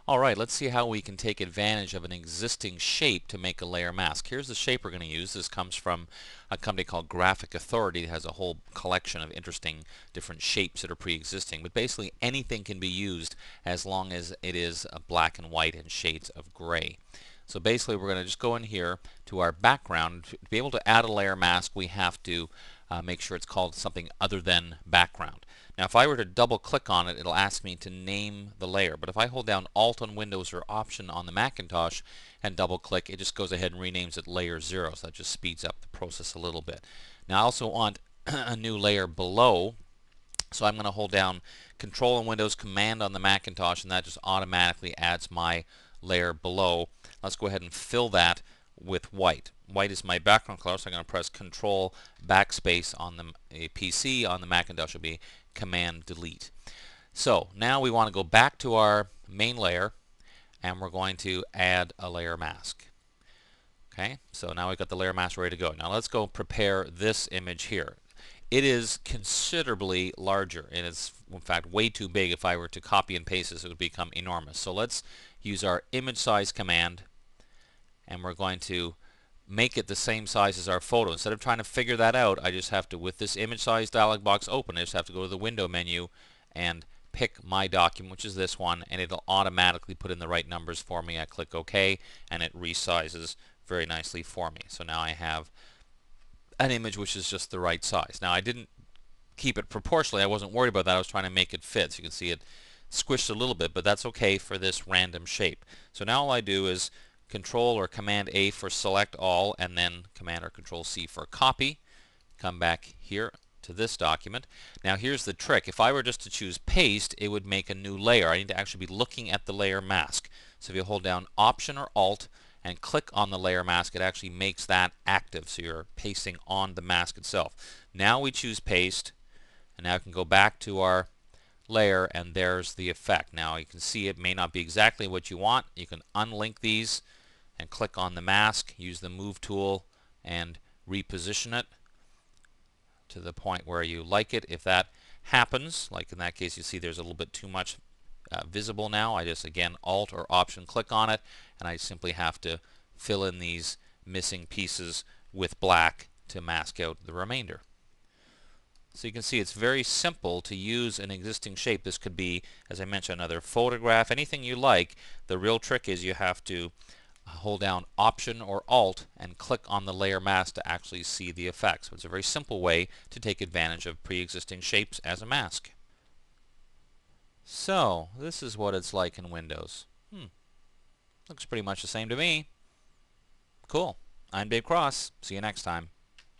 Alright, let's see how we can take advantage of an existing shape to make a layer mask. Here's the shape we're going to use. This comes from a company called Graphic Authority. It has a whole collection of interesting different shapes that are pre-existing. But basically anything can be used as long as it is black and white and shades of gray. So basically we're going to just go in here to our background. To be able to add a layer mask, we have to make sure it's called something other than background. Now if I were to double click on it, it'll ask me to name the layer. But if I hold down Alt on Windows or Option on the Macintosh and double click, it just goes ahead and renames it Layer 0. So that just speeds up the process a little bit. Now I also want a new layer below. So I'm going to hold down Control on Windows, Command on the Macintosh, and that just automatically adds my layer below. Let's go ahead and fill that with white. White is my background color, so I'm going to press Control Backspace on the PC. On the Macintosh will be Command Delete. So now we want to go back to our main layer, and we're going to add a layer mask. Okay, so now we've got the layer mask ready to go. Now let's go prepare this image here. It is considerably larger, and it's in fact way too big. If I were to copy and paste this, it would become enormous. So let's use our image size command, and we're going to make it the same size as our photo. Instead of trying to figure that out, I just have to, with this image size dialog box open, I just have to go to the window menu and pick my document, which is this one, and it'll automatically put in the right numbers for me. I click OK, and it resizes very nicely for me. So now I have an image which is just the right size. Now I didn't keep it proportionally. I wasn't worried about that. I was trying to make it fit. So you can see it squished a little bit, but that's okay for this random shape. So now all I do is Control or Command A for select all, and then Command or Control C for copy. Come back here to this document. Now here's the trick. If I were just to choose paste, it would make a new layer. I need to actually be looking at the layer mask. So if you hold down Option or Alt and click on the layer mask, it actually makes that active. So you're pasting on the mask itself. Now we choose paste, and now I can go back to our layer, and there's the effect. Now you can see it may not be exactly what you want. You can unlink these and click on the mask, use the move tool, and reposition it to the point where you like it. If that happens, like in that case, you see there's a little bit too much visible now. I just again Alt or Option click on it, and I simply have to fill in these missing pieces with black to mask out the remainder. So you can see it's very simple to use an existing shape. This could be, as I mentioned, another photograph, anything you like. The real trick is you have to hold down Option or Alt and click on the layer mask to actually see the effects. So it's a very simple way to take advantage of pre-existing shapes as a mask. So this is what it's like in Windows. Looks pretty much the same to me. Cool. I'm Dave Cross. See you next time.